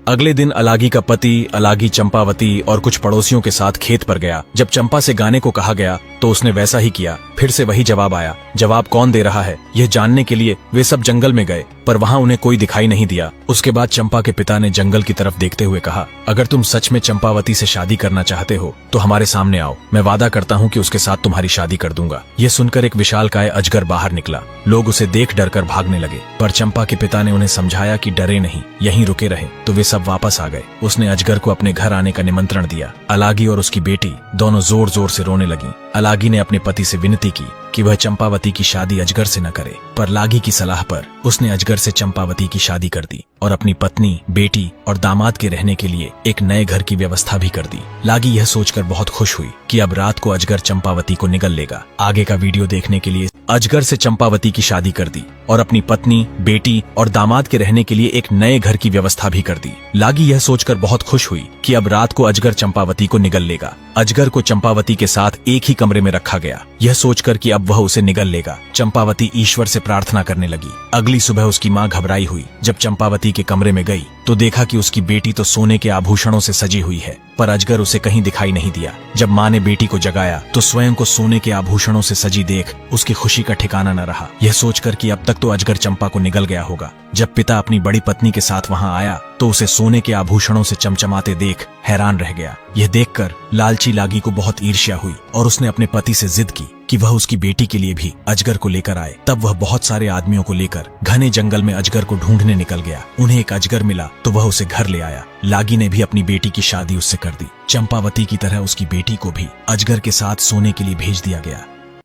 अगले दिन अलागी का पति अलागी चंपावती और कुछ पड़ोसियों के साथ खेत पर गया। जब चंपा से गाने को कहा गया तो उसने वैसा ही किया। फिर से वही जवाब आया। जवाब कौन दे रहा है यह जानने के लिए वे सब जंगल में गए, पर वहां उन्हें कोई दिखाई नहीं दिया। उसके बाद चंपा के पिता ने जंगल की तरफ देखते हुए कहा, अगर तुम सच में चंपावती से शादी करना चाहते हो तो हमारे सामने आओ, मैं वादा करता हूँ कि उसके साथ तुम्हारी शादी कर दूंगा। यह सुनकर एक विशालकाय अजगर बाहर निकला। लोग उसे देख डर कर भागने लगे, पर चंपा के पिता ने उन्हें समझाया कि डरे नहीं, यहीं रुके रहे। तो वे सब वापस आ गए। उसने अजगर को अपने घर आने का निमंत्रण दिया। अलागी और उसकी बेटी दोनों जोर जोर से रोने लगी। अलागी ने अपने पति से विनती की कि वह चंपावती की शादी अजगर से न करे, पर लागी की सलाह पर उसने अजगर से चंपावती की शादी कर दी और अपनी पत्नी, बेटी और दामाद के रहने के लिए एक नए घर की व्यवस्था भी कर दी। लागी यह सोचकर बहुत खुश हुई कि अब रात को अजगर चंपावती को निगल लेगा। आगे का वीडियो देखने के लिए अजगर से चंपावती की शादी कर दी और अपनी पत्नी, बेटी और दामाद के रहने के लिए एक नए घर की व्यवस्था भी कर दी। लागी यह सोचकर बहुत खुश हुई कि अब रात को अजगर चंपावती को निगल लेगा। अजगर को चंपावती के साथ एक ही कमरे में रखा गया, यह सोचकर कि अब वह उसे निगल लेगा। चंपावती ईश्वर से प्रार्थना करने लगी। अगली सुबह उसकी माँ घबराई हुई। जब चंपावती के कमरे में गई तो देखा कि उसकी बेटी तो सोने के आभूषणों से सजी हुई है, पर अजगर उसे कहीं दिखाई नहीं दिया। जब माँ ने बेटी को जगाया तो स्वयं को सोने के आभूषणों से सजी देख उसकी खुशी का ठिकाना न रहा। यह सोचकर कि अब तक तो अजगर चंपा को निगल गया होगा। जब पिता अपनी बड़ी पत्नी के साथ वहां आया तो उसे सोने के आभूषणों से चमचमाते देख हैरान रह गया। यह देखकर लालची लागी को बहुत ईर्ष्या हुई और उसने अपने पति से जिद की कि वह उसकी बेटी के लिए भी अजगर को लेकर आए। तब वह बहुत सारे आदमियों को लेकर घने जंगल में अजगर को ढूंढने निकल गया। उन्हें एक अजगर मिला तो वह उसे घर ले आया। लागी ने भी अपनी बेटी की शादी उससे कर दी। चंपावती की तरह उसकी बेटी को भी अजगर के साथ सोने के लिए भेज दिया गया।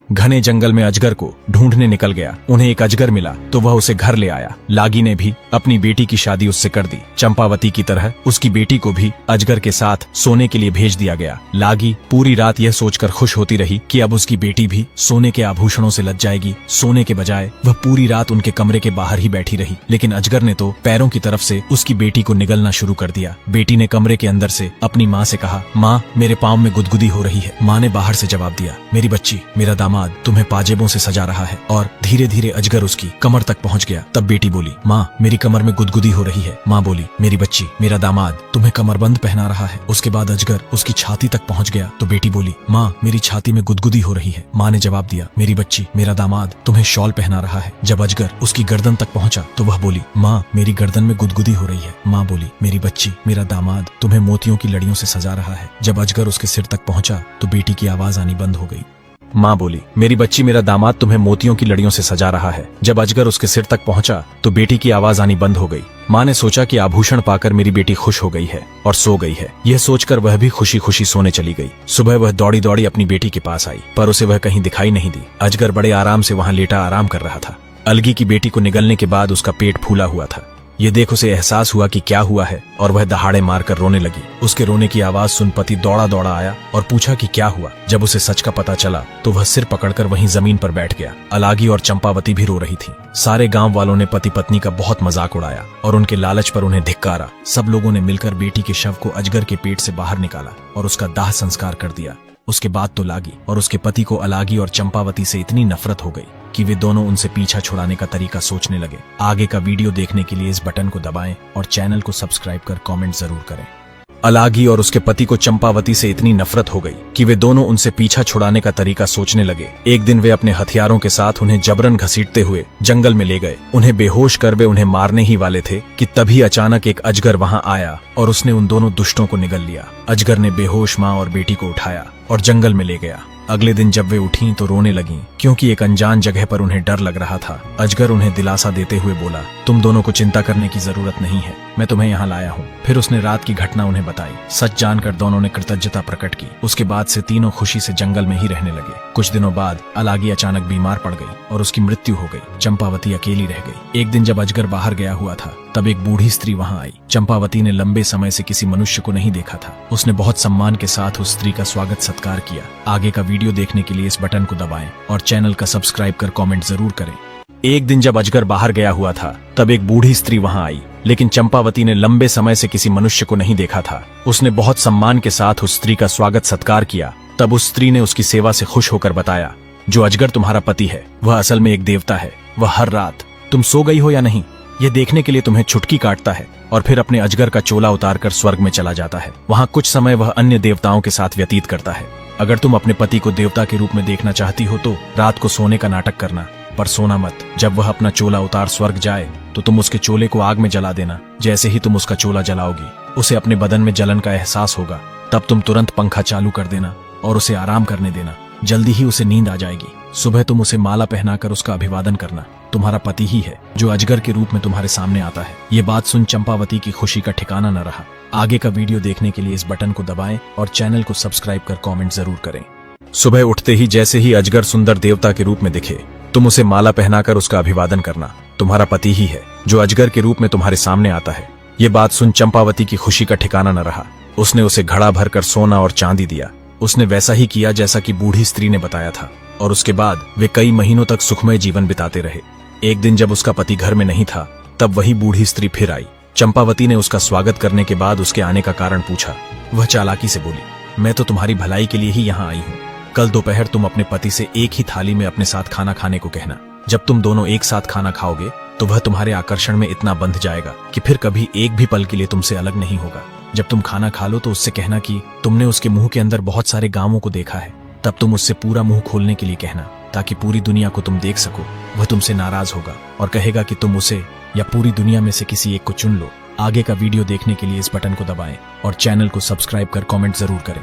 घने जंगल में अजगर को ढूंढने निकल गया। उन्हें एक अजगर मिला तो वह उसे घर ले आया। लागी ने भी अपनी बेटी की शादी उससे कर दी। चंपावती की तरह उसकी बेटी को भी अजगर के साथ सोने के लिए भेज दिया गया। लागी पूरी रात यह सोचकर खुश होती रही कि अब उसकी बेटी भी सोने के आभूषणों से लद जाएगी। सोने के बजाय वह पूरी रात उनके कमरे के बाहर ही बैठी रही, लेकिन अजगर ने तो पैरों की तरफ से उसकी बेटी को निगलना शुरू कर दिया। बेटी ने कमरे के अंदर से अपनी माँ से कहा, माँ मेरे पाँव में गुदगुदी हो रही है। माँ ने बाहर से जवाब दिया, मेरी बच्ची, मेरा दामाद तुम्हें पाजेबों से सजा रहा है। और धीरे धीरे अजगर उसकी कमर तक पहुंच गया। तब बेटी बोली, माँ मेरी कमर में गुदगुदी हो रही है। माँ बोली, मेरी बच्ची, मेरा दामाद तुम्हें कमरबंद पहना रहा है। उसके बाद अजगर उसकी छाती तक पहुंच गया तो बेटी बोली, माँ मेरी छाती में गुदगुदी हो रही है। माँ ने जवाब दिया, मेरी बच्ची, मेरा दामाद तुम्हें शॉल पहना रहा है। जब अजगर उसकी गर्दन तक पहुंचा तो वह बोली, माँ मेरी गर्दन में गुदगुदी हो रही है। माँ बोली, मेरी बच्ची, मेरा दामाद तुम्हें मोतियों की लड़ियों से सजा रहा है। जब अजगर उसके सिर तक पहुंचा तो बेटी की आवाज आनी बंद हो गई। माँ बोली, मेरी बच्ची, मेरा दामाद तुम्हें मोतियों की लड़ियों से सजा रहा है। जब अजगर उसके सिर तक पहुंचा तो बेटी की आवाज आनी बंद हो गई। माँ ने सोचा कि आभूषण पाकर मेरी बेटी खुश हो गई है और सो गई है। यह सोचकर वह भी खुशी खुशी सोने चली गई। सुबह वह दौड़ी दौड़ी अपनी बेटी के पास आई, पर उसे वह कहीं दिखाई नहीं दी। अजगर बड़े आराम से वहां लेटा आराम कर रहा था। अलगी की बेटी को निगलने के बाद उसका पेट फूला हुआ था। ये देख उसे एहसास हुआ कि क्या हुआ है और वह दहाड़े मारकर रोने लगी। उसके रोने की आवाज सुन पति दौड़ा दौड़ा आया और पूछा कि क्या हुआ। जब उसे सच का पता चला तो वह सिर पकड़कर वहीं जमीन पर बैठ गया। अलागी और चंपावती भी रो रही थी। सारे गांव वालों ने पति पत्नी का बहुत मजाक उड़ाया और उनके लालच पर उन्हें धिक्कारा। सब लोगों ने मिलकर बेटी के शव को अजगर के पेट से बाहर निकाला और उसका दाह संस्कार कर दिया। उसके बाद तो लागी और उसके पति को अलागी और चंपावती से इतनी नफरत हो गई कि वे दोनों उनसे पीछा छुड़ाने का तरीका सोचने लगे। आगे का वीडियो देखने के लिए इस बटन को दबाएं और चैनल को सब्सक्राइब कर कमेंट जरूर करें। अलागी और उसके पति को चंपावती से इतनी नफरत हो गई कि वे दोनों उनसे पीछा छुड़ाने का तरीका सोचने लगे। एक दिन वे अपने हथियारों के साथ उन्हें जबरन घसीटते हुए जंगल में ले गए। उन्हें बेहोश कर वे उन्हें मारने ही वाले थे कि तभी अचानक एक अजगर वहां आया और उसने उन दोनों दुष्टों को निगल लिया। अजगर ने बेहोश माँ और बेटी को उठाया और जंगल में ले गया। अगले दिन जब वे उठीं तो रोने लगीं क्योंकि एक अनजान जगह पर उन्हें डर लग रहा था। अजगर उन्हें दिलासा देते हुए बोला, तुम दोनों को चिंता करने की जरूरत नहीं है, मैं तुम्हें यहाँ लाया हूँ। फिर उसने रात की घटना उन्हें बताई। सच जानकर दोनों ने कृतज्ञता प्रकट की। उसके बाद से तीनों खुशी से जंगल में ही रहने लगे। कुछ दिनों बाद अलागी अचानक बीमार पड़ गई और उसकी मृत्यु हो गई। चंपावती अकेली रह गई। एक दिन जब अजगर बाहर गया हुआ था तब एक बूढ़ी स्त्री वहां आई। चंपावती ने लंबे समय से किसी मनुष्य को नहीं देखा था। उसने बहुत सम्मान के साथ उस स्त्री का स्वागत सत्कार किया। आगे का वीडियो देखने के लिए इस बटन को दबाएं और चैनल का सब्सक्राइब कर कमेंट जरूर करें। एक दिन जब अजगर बाहर गया हुआ था तब एक बूढ़ी स्त्री वहां आई, लेकिन चंपावती ने लंबे समय से किसी मनुष्य को नहीं देखा था। उसने बहुत सम्मान के साथ उस स्त्री का स्वागत सत्कार किया। तब उस स्त्री ने उसकी सेवा से खुश होकर बताया, जो अजगर तुम्हारा पति है वह असल में एक देवता है। वह हर रात तुम सो गई हो या नहीं ये देखने के लिए तुम्हें छुटकी काटता है। और फिर अपने अजगर का चोला उतारकर स्वर्ग में चला जाता है। वहाँ कुछ समय वह अन्य देवताओं के साथ व्यतीत करता है। अगर तुम अपने पति को देवता के रूप में देखना चाहती हो तो रात को सोने का नाटक करना, पर सोना मत। जब वह अपना चोला उतार स्वर्ग जाए तो तुम उसके चोले को आग में जला देना। जैसे ही तुम उसका चोला जलाओगी उसे अपने बदन में जलन का एहसास होगा। तब तुम तुरंत पंखा चालू कर देना और उसे आराम करने देना। जल्दी ही उसे नींद आ जाएगी। सुबह तुम उसे माला पहनाकर उसका अभिवादन करना। तुम्हारा पति ही है जो अजगर के रूप में तुम्हारे सामने आता है। ये बात सुन चंपावती की खुशी का ठिकाना न रहा। आगे का वीडियो देखने के लिए इस बटन को दबाएं और चैनल को सब्सक्राइब कर कमेंट जरूर करें। सुबह उठते ही जैसे ही अजगर सुंदर देवता के रूप में दिखे, तुम उसे माला पहनाकर उसका अभिवादन करना। तुम्हारा पति ही है जो अजगर के रूप में तुम्हारे सामने आता है। ये बात सुन चंपावती की खुशी का ठिकाना न रहा। उसने उसे घड़ा भरकर सोना और चांदी दिया। उसने वैसा ही किया जैसा कि बूढ़ी स्त्री ने बताया था, और उसके बाद वे कई महीनों तक सुखमय जीवन बिताते रहे। एक दिन जब उसका पति घर में नहीं था, तब वही बूढ़ी स्त्री फिर आई। चंपावती ने उसका स्वागत करने के बाद उसके आने का कारण पूछा। वह चालाकी से बोली, मैं तो तुम्हारी भलाई के लिए ही यहाँ आई हूँ। कल दोपहर तुम अपने पति से एक ही थाली में अपने साथ खाना खाने को कहना। जब तुम दोनों एक साथ खाना खाओगे तो वह तुम्हारे आकर्षण में इतना बंध जाएगा कि फिर कभी एक भी पल के लिए तुमसे अलग नहीं होगा। जब तुम खाना खा लो तो उससे कहना कि तुमने उसके मुंह के अंदर बहुत सारे गांवों को देखा है। तब तुम उससे पूरा मुंह खोलने के लिए कहना, ताकि पूरी दुनिया को तुम देख सको। वह तुमसे नाराज होगा और कहेगा कि तुम उसे या पूरी दुनिया में से किसी एक को चुन लो। आगे का वीडियो देखने के लिए इस बटन को दबाएं और चैनल को सब्सक्राइब कर कमेंट जरूर करें।